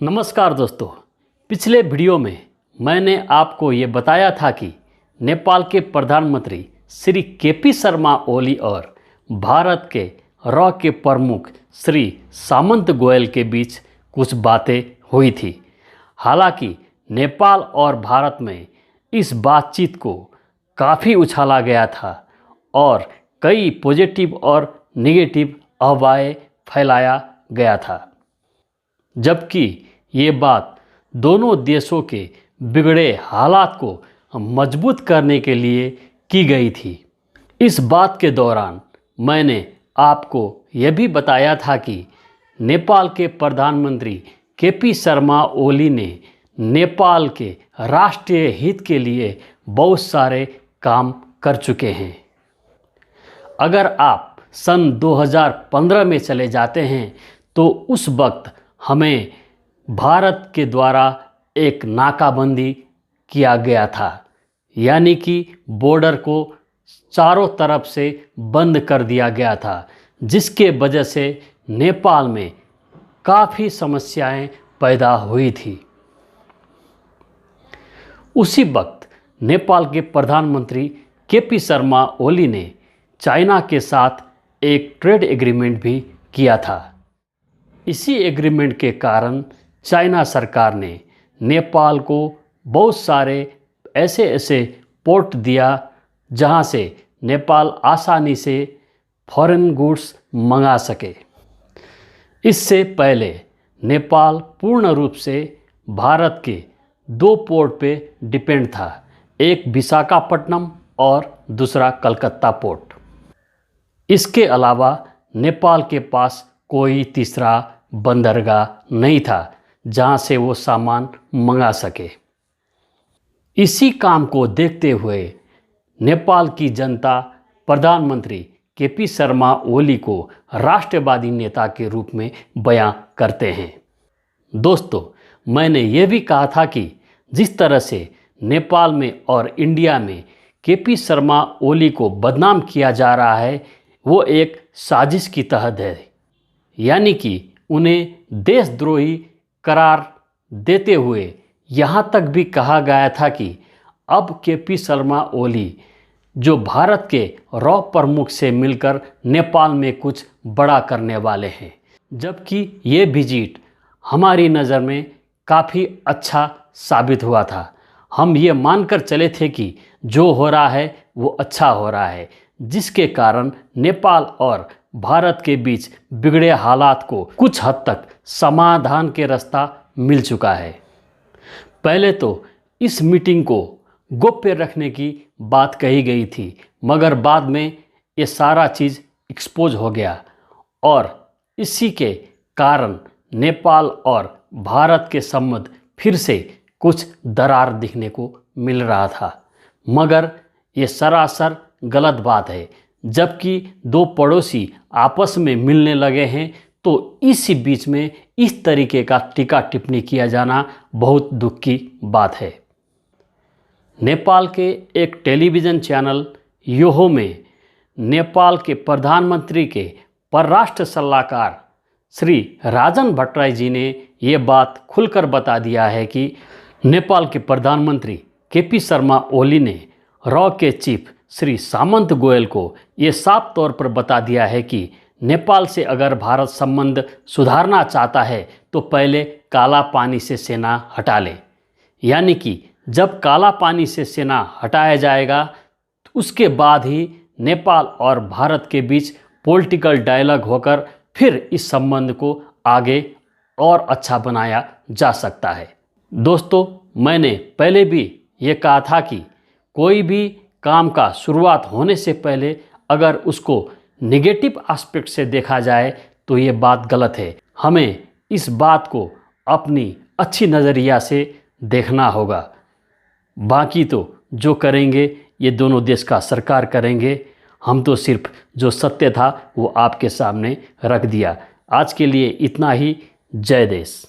नमस्कार दोस्तों, पिछले वीडियो में मैंने आपको ये बताया था कि नेपाल के प्रधानमंत्री श्री केपी शर्मा ओली और भारत के रॉ के प्रमुख श्री सामंत गोयल के बीच कुछ बातें हुई थी। हालांकि नेपाल और भारत में इस बातचीत को काफ़ी उछाला गया था और कई पॉजिटिव और नेगेटिव अफवाहें फैलाया गया था, जबकि ये बात दोनों देशों के बिगड़े हालात को मजबूत करने के लिए की गई थी। इस बात के दौरान मैंने आपको यह भी बताया था कि नेपाल के प्रधानमंत्री केपी शर्मा ओली ने नेपाल के राष्ट्रीय हित के लिए बहुत सारे काम कर चुके हैं। अगर आप सन 2015 में चले जाते हैं तो उस वक्त हमें भारत के द्वारा एक नाकाबंदी किया गया था, यानी कि बॉर्डर को चारों तरफ से बंद कर दिया गया था, जिसके वजह से नेपाल में काफ़ी समस्याएं पैदा हुई थी। उसी वक्त नेपाल के प्रधानमंत्री केपी शर्मा ओली ने चाइना के साथ एक ट्रेड एग्रीमेंट भी किया था। इसी एग्रीमेंट के कारण चाइना सरकार ने नेपाल को बहुत सारे ऐसे पोर्ट दिया जहां से नेपाल आसानी से फॉरेन गुड्स मंगा सके। इससे पहले नेपाल पूर्ण रूप से भारत के 2 पोर्ट पे डिपेंड था, एक विशाखापट्टनम और दूसरा कलकत्ता पोर्ट। इसके अलावा नेपाल के पास कोई तीसरा बंदरगाह नहीं था जहां से वो सामान मंगा सके। इसी काम को देखते हुए नेपाल की जनता प्रधानमंत्री केपी शर्मा ओली को राष्ट्रवादी नेता के रूप में बयां करते हैं। दोस्तों, मैंने ये भी कहा था कि जिस तरह से नेपाल में और इंडिया में केपी शर्मा ओली को बदनाम किया जा रहा है, वो एक साजिश की तहत है, यानी कि उन्हें देशद्रोही करार देते हुए यहाँ तक भी कहा गया था कि अब केपी शर्मा ओली जो भारत के रॉ प्रमुख से मिलकर नेपाल में कुछ बड़ा करने वाले हैं, जबकि ये विजिट हमारी नज़र में काफ़ी अच्छा साबित हुआ था। हम ये मानकर चले थे कि जो हो रहा है वो अच्छा हो रहा है, जिसके कारण नेपाल और भारत के बीच बिगड़े हालात को कुछ हद तक समाधान के रास्ता मिल चुका है। पहले तो इस मीटिंग को गोप्य रखने की बात कही गई थी, मगर बाद में ये सारा चीज़ एक्सपोज हो गया और इसी के कारण नेपाल और भारत के संबंध फिर से कुछ दरार दिखने को मिल रहा था। मगर ये सरासर गलत बात है। जबकि 2 पड़ोसी आपस में मिलने लगे हैं तो इसी बीच में इस तरीके का टीका टिप्पणी किया जाना बहुत दुख की बात है। नेपाल के एक टेलीविज़न चैनल योहो में नेपाल के प्रधानमंत्री के परराष्ट्र सलाहकार श्री राजन भट्टराई जी ने ये बात खुलकर बता दिया है कि नेपाल के प्रधानमंत्री केपी शर्मा ओली ने रॉ के चीफ श्री सामंत गोयल को ये साफ तौर पर बता दिया है कि नेपाल से अगर भारत संबंध सुधारना चाहता है तो पहले काला पानी से सेना हटा ले, यानी कि जब काला पानी से सेना हटाया जाएगा तो उसके बाद ही नेपाल और भारत के बीच पॉलिटिकल डायलॉग होकर फिर इस संबंध को आगे और अच्छा बनाया जा सकता है। दोस्तों, मैंने पहले भी ये कहा था कि कोई भी काम का शुरुआत होने से पहले अगर उसको नेगेटिव एस्पेक्ट से देखा जाए तो ये बात गलत है। हमें इस बात को अपनी अच्छी नज़रिया से देखना होगा। बाकी तो जो करेंगे ये दोनों देश का सरकार करेंगे। हम तो सिर्फ जो सत्य था वो आपके सामने रख दिया। आज के लिए इतना ही। जय देश।